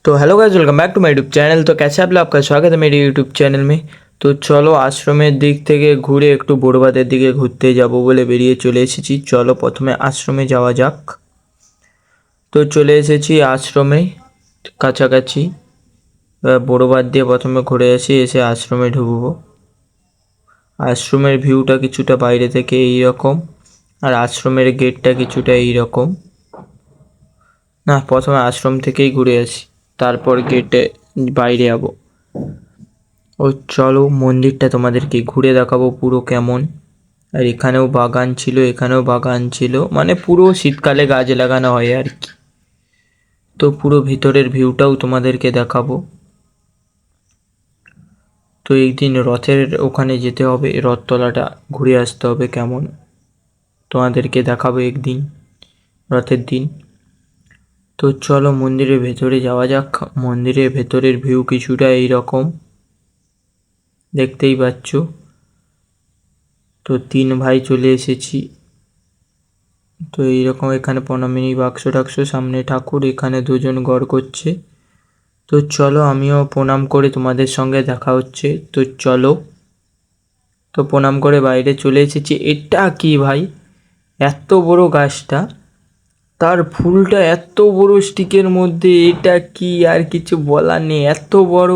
तो hello guys, welcome back to my YouTube channel. तो कैसे आप लोग, आपका स्वागत है मेरे यूट्यूब चैनल में। তো চলো আশ্রমের দিক থেকে ঘুরে একটু বড়বাদের দিকে ঘুরতে যাব বলে বেরিয়ে চলে এসেছি। চলো প্রথমে আশ্রমে যাওয়া যাক। তো চলে এসেছি আশ্রমে কাছাকাছি। বড়বাদ দিয়ে প্রথমে ঘুরে আসি, এসে আশ্রমে ঢুকবো। আশ্রমের ভিউটা কিছুটা বাইরে থেকে এই রকম, আর আশ্রমের গেটটা কিছুটা এই রকম। না, প্রথমে আশ্রম থেকেই ঘুরে আসি, তারপর গেটে বাইরে যাবো। ও চলো মন্দিরটা তোমাদেরকে ঘুরে দেখাবো পুরো কেমন। আর এখানেও বাগান ছিল, এখানেও বাগান ছিল, মানে পুরো শীতকালে গাছ লাগানো হয় আর কি। তো পুরো ভিতরের ভিউটাও তোমাদেরকে দেখাবো। তো একদিন রথের ওখানে যেতে হবে, রথতলাটা ঘুরে আসতে হবে কেমন, তোমাদেরকে দেখাবো একদিন রথের দিন। তো চলো মন্দিরের ভেতরে যাওয়া যাক। মন্দিরের ভেতরের ভিউ কিছুটা এই রকম, দেখতেই পাচ্ছ। তো তিন ভাই চলে এসেছি। তো এইরকম এখানে প্রণামিনী বাক্স টাক্স, সামনে ঠাকুর, এখানে দুজন গড় করছে। তো চলো আমিও প্রণাম করে তোমাদের সঙ্গে দেখা হচ্ছে। তো চলো, তো প্রণাম করে বাইরে চলে এসেছি। এটা কি ভাই, এত বড় গাছটা, তার ফুলটা এত বড় স্টিকের মধ্যে, এটা কি আর কিছু বলার নেই, এত বড়।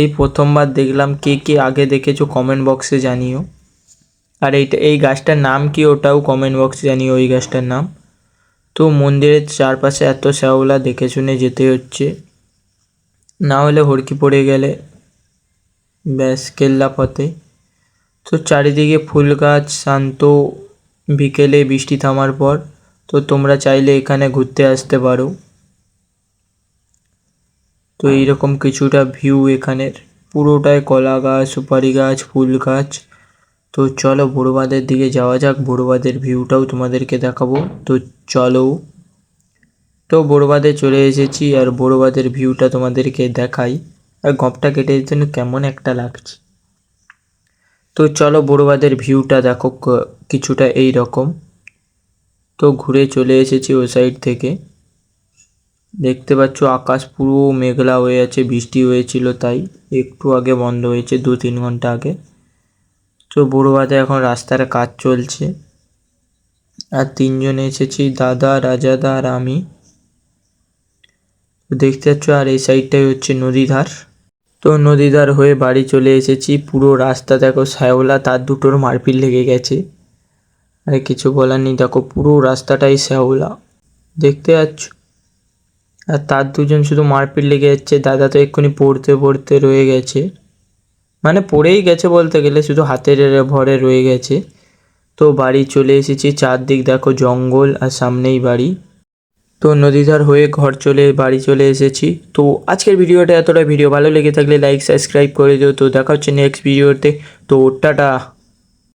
এই প্রথমবার দেখলাম। কে কে আগে দেখেছো কমেন্ট বক্সে জানিও। আর এই গাছটার নাম কি ওটাও কমেন্ট বক্সে জানিও, ওই গাছটার নাম। তো মন্দিরের চারপাশে এত শ্যাওলা, দেখে শুনে যেতে হচ্ছে, না হলে হড়কি পড়ে গেলে ব্যাস কেল্লা পথে। তো চারিদিকে ফুল গাছ, শান্ত বিকেলে বৃষ্টি থামার পর। তো তোমরা চাইলে এখানে ঘুরতে আসতে পারো। তো এইরকম কিছুটা ভিউ এখানের, পুরোটাই কলা গাছ, সুপারি গাছ, ফুল গাছ। তো চলো বড়বাদের দিকে যাওয়া যাক, বড়বাদের ভিউটাও তোমাদেরকে দেখাবো। তো চলো, তো বড়বাদে চলে এসেছি, আর বড়বাদের ভিউটা তোমাদেরকে দেখাই। আর গপটা কেটে যেন কেমন একটা লাগছে। তো চলো বড়বাদের ভিউটা দেখো, কিছুটা এই রকম। তো ঘুরে চলে এসেছি ওই সাইড থেকে। দেখতে পাচ্ছ আকাশ পুরো মেঘলা হয়ে আছে, বৃষ্টি হয়েছিল তাই একটু আগে বন্ধ হয়েছে, 2-3 ঘন্টা আগে। তো বড়বাদে এখন রাস্তার কাজ চলছে, আর তিনজন এসেছি, দাদা, রাজাদা আর আমি। দেখতে পাচ্ছ, আর এই সাইডটাই হচ্ছে নদীধার। তো নদীধার হয়ে বাড়ি চলে এসেছি। পুরো রাস্তা দেখো শ্যাওলা, তার দুটোর মারপিট লেগে গেছে। আর কিছু বলার নেই, দেখো পুরো রাস্তাটাই শ্যাওলা, দেখতে পাচ্ছ। আর তার দুজন শুধু মারপিট লেগে যাচ্ছে। দাদা তো এক্ষুনি পড়তে পড়তে রয়ে গেছে, মানে পড়েই গেছে বলতে গেলে, শুধু হাতের ভরে রয়ে গেছে। তো বাড়ি চলে এসেছি, চারদিক দেখো জঙ্গল, আর সামনেই বাড়ি। তো নদীধার হয়ে বাড়ি চলে এসেছি। তো আজকের ভিডিওটা এতটা। ভিডিও ভালো লেগে থাকলে লাইক সাবস্ক্রাইব করে দিও। তো দেখা হচ্ছে নেক্সট ভিডিওতে। তো টাটা।